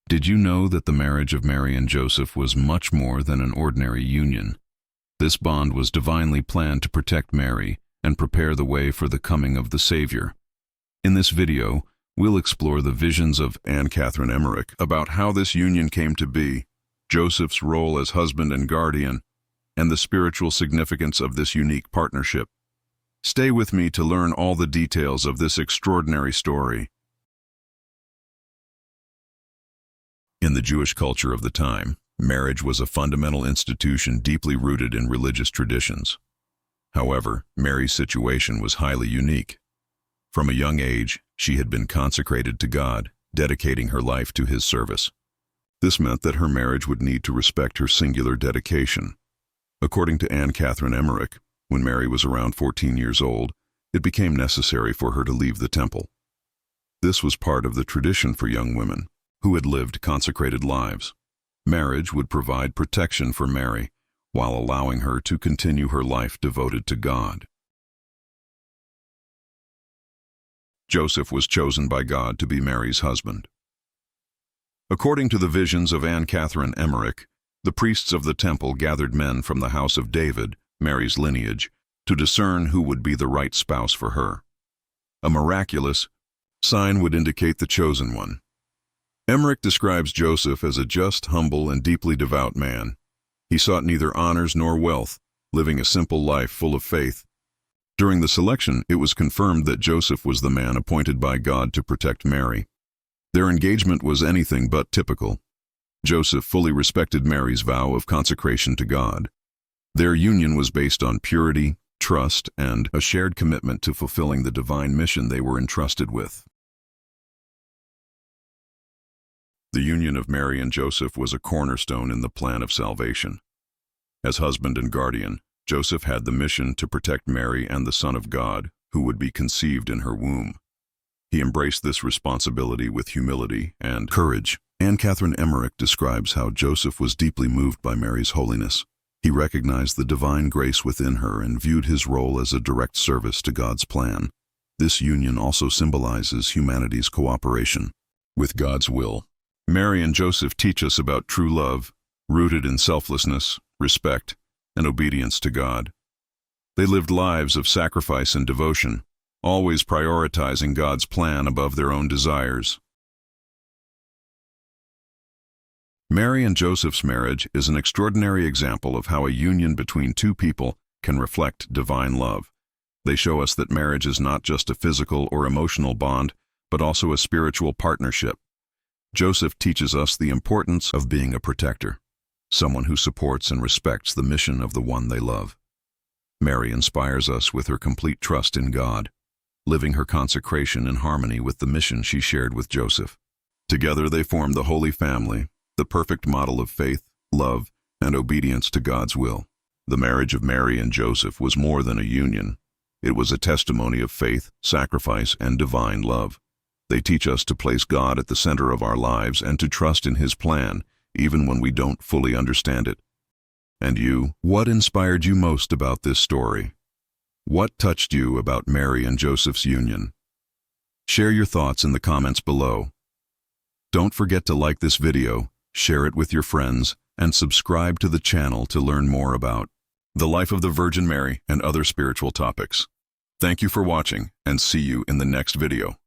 Did you know that the marriage of Mary and Joseph was much more than an ordinary union? This bond was divinely planned to protect Mary and prepare the way for the coming of the Savior. In this video, we'll explore the visions of Anne Catherine Emmerich about how this union came to be, Joseph's role as husband and guardian, and the spiritual significance of this unique partnership. Stay with me to learn all the details of this extraordinary story. In the Jewish culture of the time, marriage was a fundamental institution deeply rooted in religious traditions. However, Mary's situation was highly unique. From a young age, she had been consecrated to God, dedicating her life to His service. This meant that her marriage would need to respect her singular dedication. According to Anne Catherine Emmerich, when Mary was around 14 years old, it became necessary for her to leave the temple. This was part of the tradition for young women who had lived consecrated lives. Marriage would provide protection for Mary, while allowing her to continue her life devoted to God. Joseph was chosen by God to be Mary's husband. According to the visions of Anne Catherine Emmerich, the priests of the temple gathered men from the house of David, Mary's lineage, to discern who would be the right spouse for her. A miraculous sign would indicate the chosen one. Emmerich describes Joseph as a just, humble, and deeply devout man. He sought neither honors nor wealth, living a simple life full of faith. During the selection, it was confirmed that Joseph was the man appointed by God to protect Mary. Their engagement was anything but typical. Joseph fully respected Mary's vow of consecration to God. Their union was based on purity, trust, and a shared commitment to fulfilling the divine mission they were entrusted with. The union of Mary and Joseph was a cornerstone in the plan of salvation. As husband and guardian, Joseph had the mission to protect Mary and the Son of God, who would be conceived in her womb. He embraced this responsibility with humility and courage. Anne Catherine Emmerich describes how Joseph was deeply moved by Mary's holiness. He recognized the divine grace within her and viewed his role as a direct service to God's plan. This union also symbolizes humanity's cooperation with God's will. Mary and Joseph teach us about true love, rooted in selflessness, respect, and obedience to God. They lived lives of sacrifice and devotion, always prioritizing God's plan above their own desires. Mary and Joseph's marriage is an extraordinary example of how a union between two people can reflect divine love. They show us that marriage is not just a physical or emotional bond, but also a spiritual partnership. Joseph teaches us the importance of being a protector, someone who supports and respects the mission of the one they love. Mary inspires us with her complete trust in God, living her consecration in harmony with the mission she shared with Joseph. Together they form the Holy Family, the perfect model of faith, love, and obedience to God's will. The marriage of Mary and Joseph was more than a union. It was a testimony of faith, sacrifice, and divine love. They teach us to place God at the center of our lives and to trust in His plan, even when we don't fully understand it. And you, what inspired you most about this story? What touched you about Mary and Joseph's union? Share your thoughts in the comments below. Don't forget to like this video, share it with your friends, and subscribe to the channel to learn more about the life of the Virgin Mary and other spiritual topics. Thank you for watching, and see you in the next video.